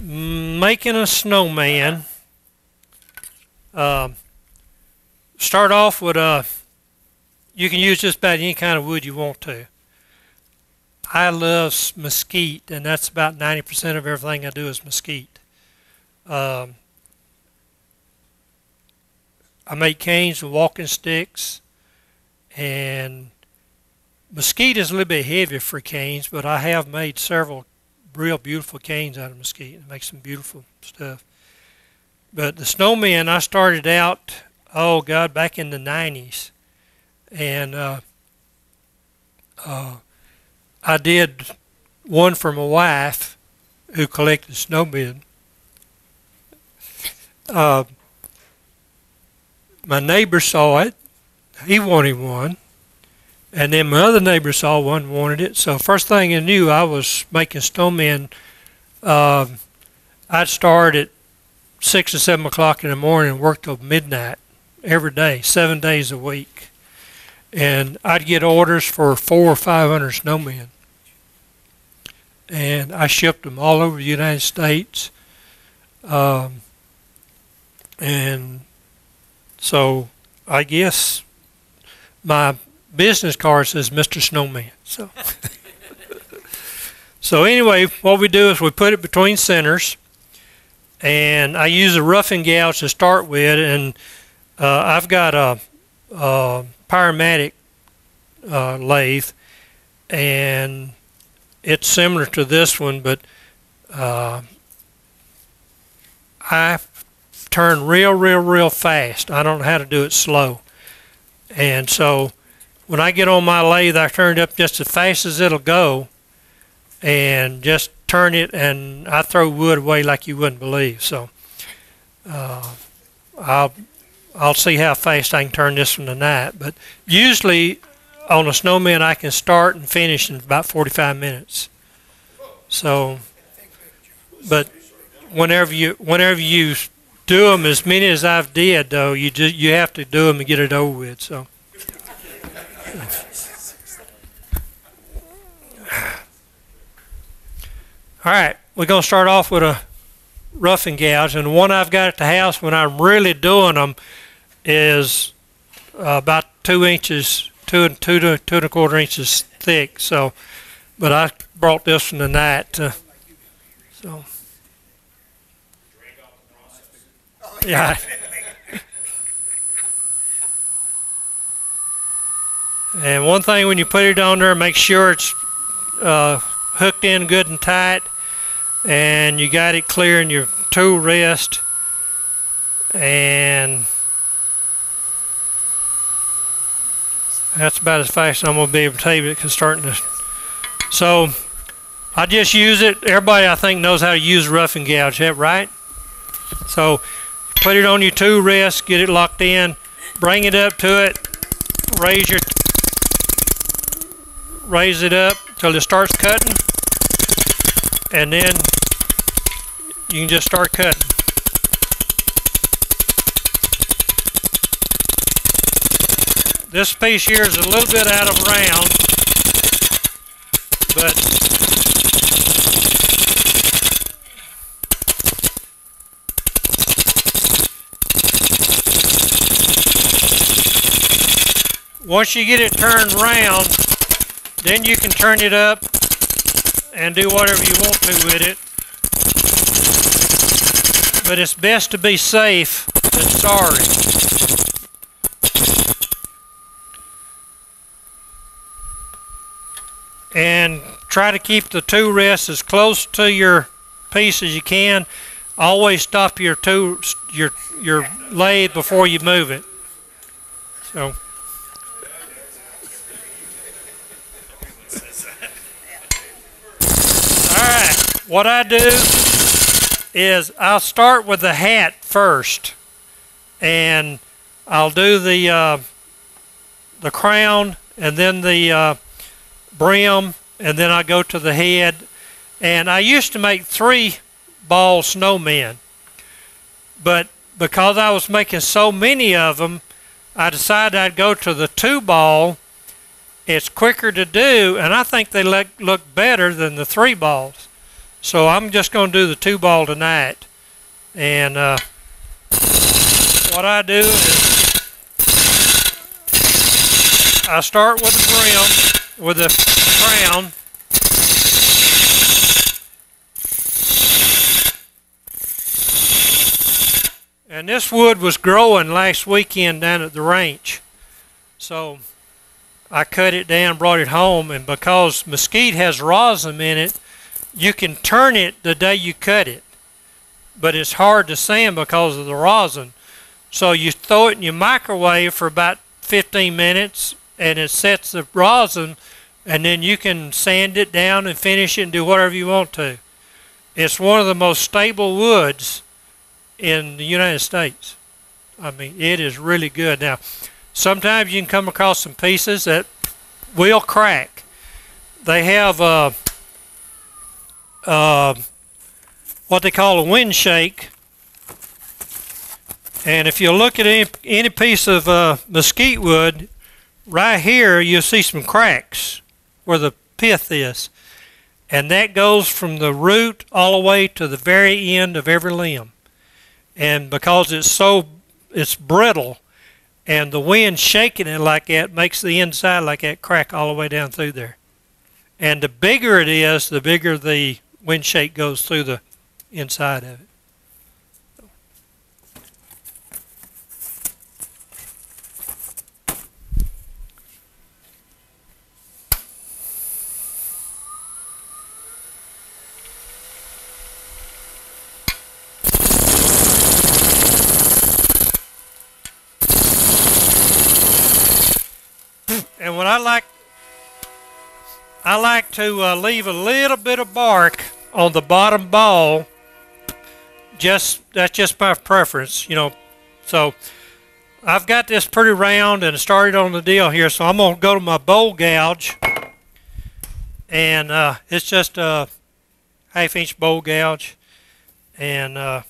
Making a snowman. Start off with you can use just about any kind of wood you want to. I love mesquite, and that's about 90% of everything I do is mesquite. I make canes and walking sticks, and mesquite is a little bit heavier for canes, but I have made several real beautiful canes out of mesquite and make some beautiful stuff. But the snowman, I started out, oh God, back in the 90s, and I did one for my wife who collected snowmen. My neighbor saw it. He wanted one. And then my other neighbor saw one and wanted it. So first thing I knew, I was making snowmen. I'd start at 6 or 7 o'clock in the morning and work till midnight every day, 7 days a week. And I'd get orders for 400 or 500 snowmen. And I shipped them all over the United States. And so I guess my business card says Mr. Snowman. So, so anyway, what we do is we put it between centers. And I use a roughing gouge to start with. And I've got a Pyromatic lathe, and it's similar to this one, but I turn real fast. I don't know how to do it slow. And so when I get on my lathe, I turn it up just as fast as it'll go and just turn it, and I throw wood away like you wouldn't believe. So I'll see how fast I can turn this one tonight. But usually on a snowman I can start and finish in about 45 minutes. So, but whenever you do them, as many as I've did, though, you have to do them and get it over with. So. All right, we're going to start off with a roughing gouge, and the one I've got at the house when I'm really doing them is about 2 inches, two and a quarter inches thick. So, but I brought this one tonight. So, yeah. And one thing when you put it on there, make sure it's hooked in good and tight, and you got it clear in your tool rest, and that's about as fast as I'm going to be able to tell you it, because starting to. So I just use it. Everybody I think knows how to use a roughing gouge, right? So put it on your tool rest, get it locked in, bring it up to it, raise it up till it starts cutting, and then you can just start cutting. This piece here is a little bit out of round, but once you get it turned round, then you can turn it up and do whatever you want to with it. But it's best to be safe than sorry. And try to keep the tool rest as close to your piece as you can. Always stop your lathe before you move it. So. Alright, what I do is I'll start with the hat first, and I'll do the crown, and then the brim, and then I go to the head. And I used to make 3-ball snowmen, but because I was making so many of them, I decided I'd go to the 2-ball. It's quicker to do, and I think they look better than the 3 balls. So I'm just going to do the 2-ball tonight. And what I do is I start with the brim, with the crown. And this wood was growing last weekend down at the ranch. So I cut it down, brought it home, and because mesquite has rosin in it, you can turn it the day you cut it. But it's hard to sand because of the rosin. So you throw it in your microwave for about 15 minutes, and it sets the rosin, and then you can sand it down and finish it and do whatever you want to. It's one of the most stable woods in the United States. I mean, it is really good. Now, sometimes you can come across some pieces that will crack. They have what they call a wind shake. And if you look at any piece of mesquite wood, right here you'll see some cracks where the pith is. And that goes from the root all the way to the very end of every limb. And because it's brittle, and the wind shaking it like that makes the inside like that crack all the way down through there. And the bigger it is, the bigger the wind shake goes through the inside of it. And what I like to leave a little bit of bark on the bottom ball. That's just my preference, you know. So I've got this pretty round and started on the deal here. So I'm gonna go to my bowl gouge, and it's just a 1/2-inch bowl gouge, and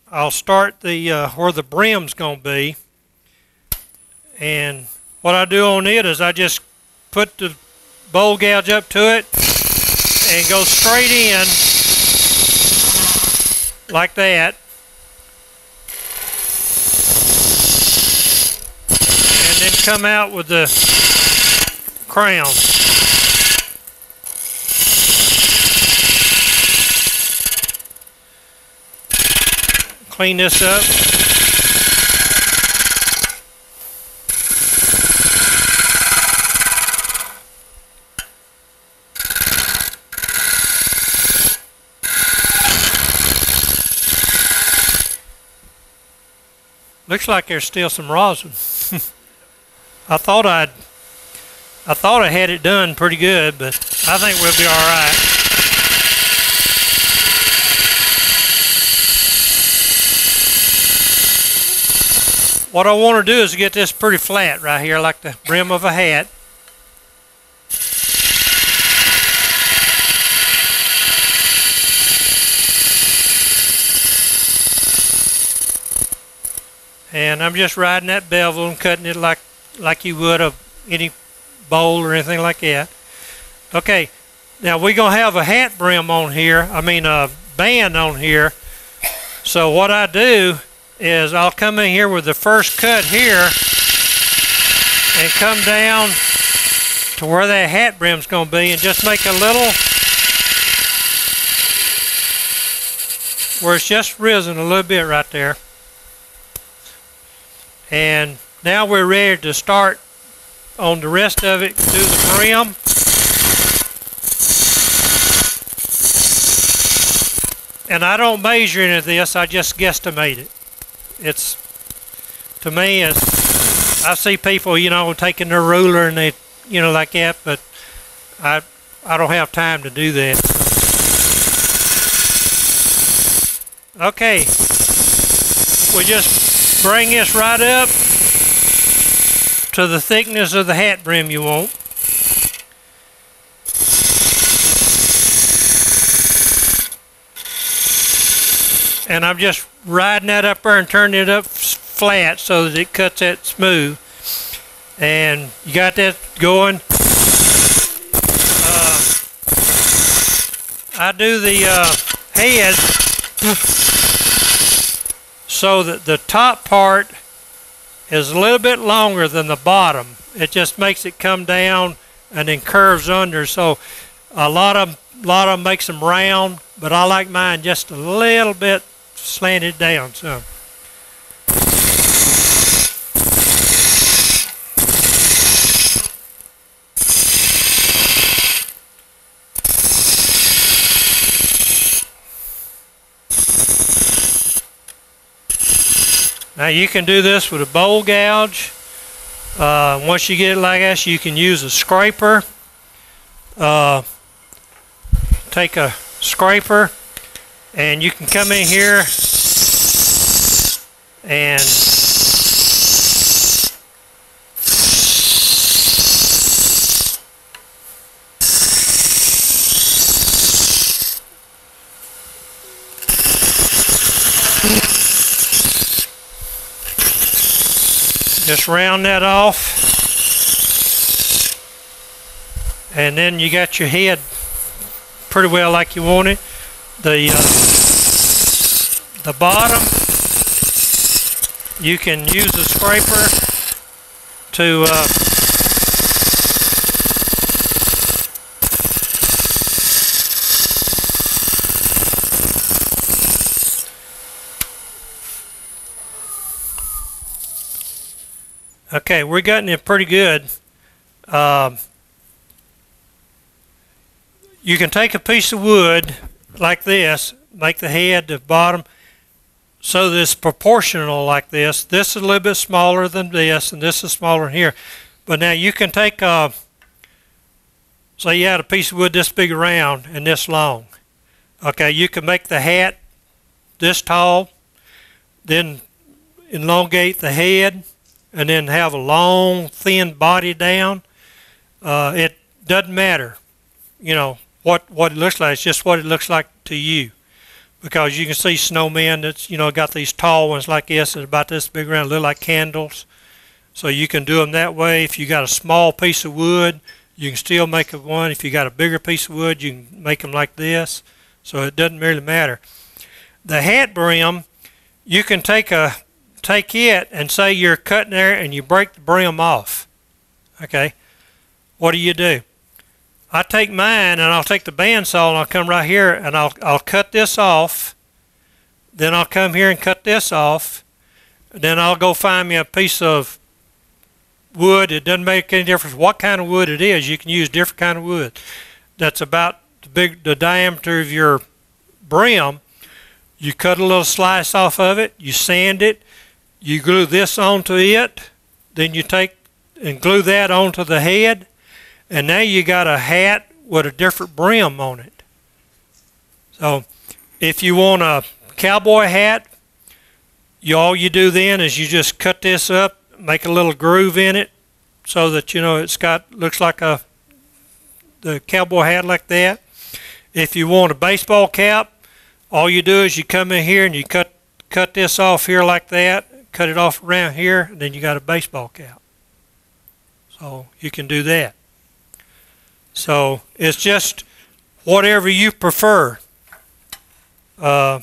I'll start the where the brim's gonna be. And what I do on it is I just put the bowl gouge up to it and go straight in like that. And then come out with the crown. Clean this up. Looks like there's still some rosin. I thought I had it done pretty good, but I think we'll be all right. What I want to do is get this pretty flat right here, like the brim of a hat. And I'm just riding that bevel and cutting it like you would any bowl or anything like that. Okay, now we're going to have a hat brim on here, a band on here. So what I do is I'll come in here with the first cut here and come down to where that hat brim's going to be and just make a little, where it's just risen a little bit right there. And now we're ready to start on the rest of it, do the brim. And I don't measure any of this, I just guesstimate it. It's, to me, I see people, you know, taking their ruler and they, you know, like that, but I don't have time to do that. Okay, we just bring this right up to the thickness of the hat brim you want. And I'm just riding that up there and turning it up flat so that it cuts that smooth. And you got that going. I do the head so that the top part is a little bit longer than the bottom. It just makes it come down and then curves under. So a lot of them makes them round, but I like mine just a little bit slanted down. So. Now you can do this with a bowl gouge. Once you get it like this, you can use a scraper. Take a scraper and you can come in here and just round that off, and then you got your head pretty well like you want it. The bottom, you can use a scraper to okay, we're getting it pretty good. You can take a piece of wood like this, make the head, the bottom, so that it's proportional like this. This is a little bit smaller than this, and this is smaller than here. But now you can take, say you had a piece of wood this big around and this long. Okay, you can make the hat this tall, then elongate the head, and then have a long, thin body down. It doesn't matter, you know, what it looks like. It's just what it looks like to you. Because you can see snowmen that's, you know, got these tall ones like this, and about this big around, look like candles. So you can do them that way. If you got a small piece of wood, you can still make one. If you got a bigger piece of wood, you can make them like this. So it doesn't really matter. The hat brim, you can take it and say you're cutting there and you break the brim off. Okay, what do? I take mine and I'll take the bandsaw and I'll come right here and I'll cut this off. Then I'll come here and cut this off. Then I'll go find me a piece of wood. It doesn't make any difference what kind of wood it is. You can use different kind of wood. That's about the diameter of your brim. You cut a little slice off of it. You sand it. You glue this onto it. Then you take and glue that onto the head. And now you got a hat with a different brim on it. So if you want a cowboy hat, all you do then is you just cut this up, make a little groove in it so that, you know, looks like the cowboy hat like that. If you want a baseball cap, all you do is you come in here and you cut this off here like that, cut it off around here, and then you got a baseball cap. So you can do that. So it's just whatever you prefer. All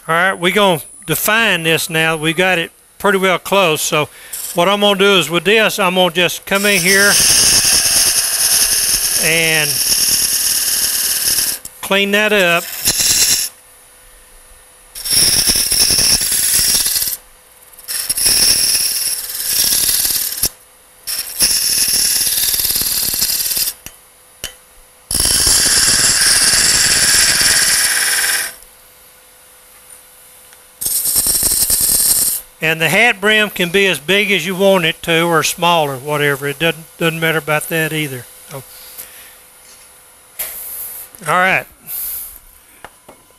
right, we're going to define this now. We got it pretty well close. So what I'm going to do is with this, I'm going to just come in here and clean that up. And the hat brim can be as big as you want it to, or smaller, whatever. It doesn't matter about that either. So, all right.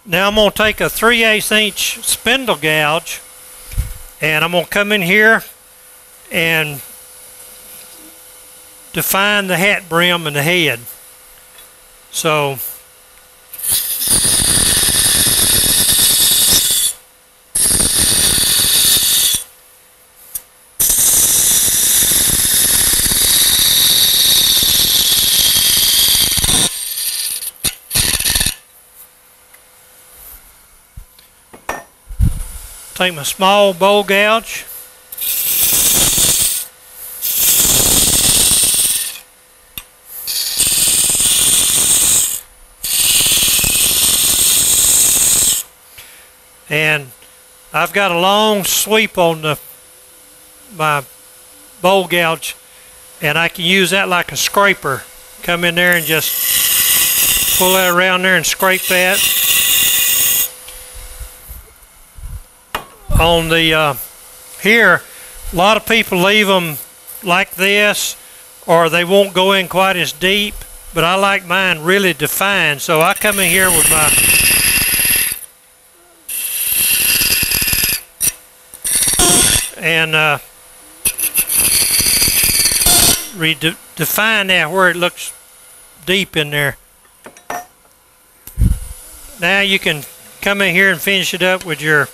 Now I'm going to take a 3/8 inch spindle gouge, and I'm going to come in here and define the hat brim and the head. So take my small bowl gouge. And I've got a long sweep on my bowl gouge, and I can use that like a scraper. Come in there and just pull that around there and scrape that. On the here, a lot of people leave them like this, or they won't go in quite as deep, but I like mine really defined, so I come in here with my and define that where it looks deep in there. Now you can come in here and finish it up with your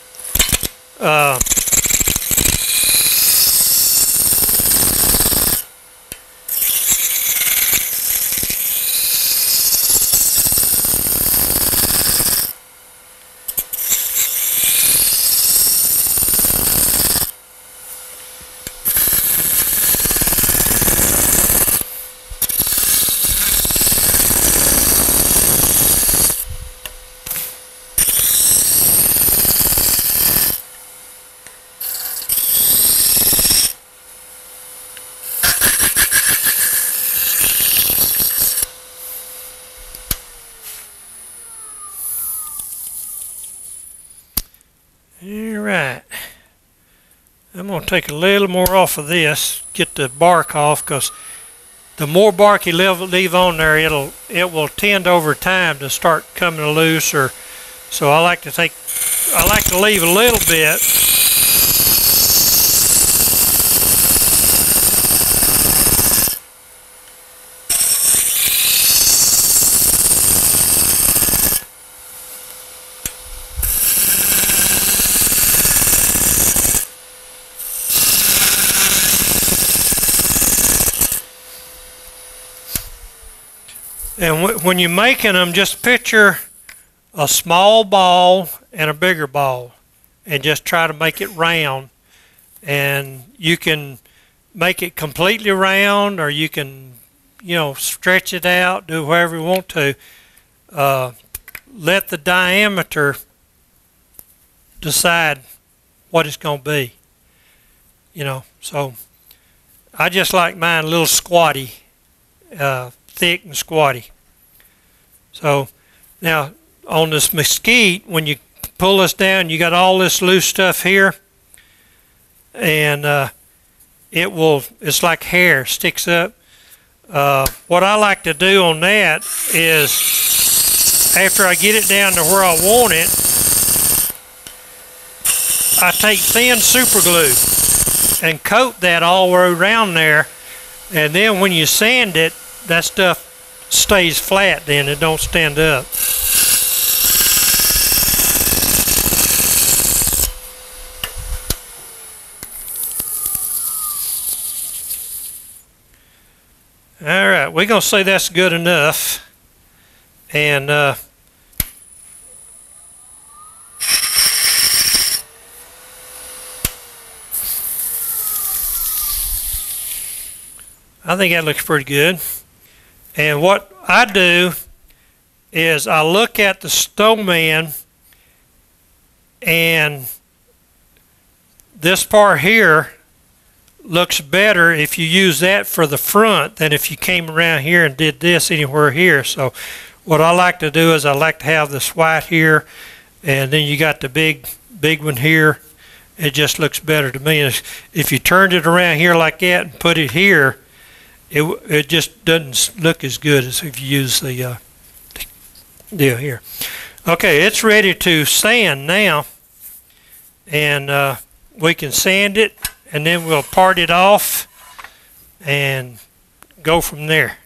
Alright, I'm going to take a little more off of this, get the bark off, because the more bark you leave on there, it will tend over time to start coming loose. Or so I like to leave a little bit. And when you're making them, just picture a small ball and a bigger ball, and just try to make it round. And you can make it completely round, or you can, stretch it out, do whatever you want to. Let the diameter decide what it's going to be. So I just like mine a little squatty. Thick and squatty. So now on this mesquite, when you pull this down, you got all this loose stuff here, and it's like hair, sticks up. What I like to do on that is, after I get it down to where I want it, I take thin super glue and coat that all the way around there, and then when you sand it, that stuff stays flat, then it don't stand up. Alright, we're going to say that's good enough. And I think that looks pretty good. And what I do is I look at the Snowman, and this part here looks better if you use that for the front than if you came around here and did this anywhere here. So what I like to do is I like to have this white here, and then you got the big one here. It just looks better to me. If you turned it around here like that and put it here, it just doesn't look as good as if you use the deal here. Okay, it's ready to sand now, and we can sand it, and then we'll part it off and go from there.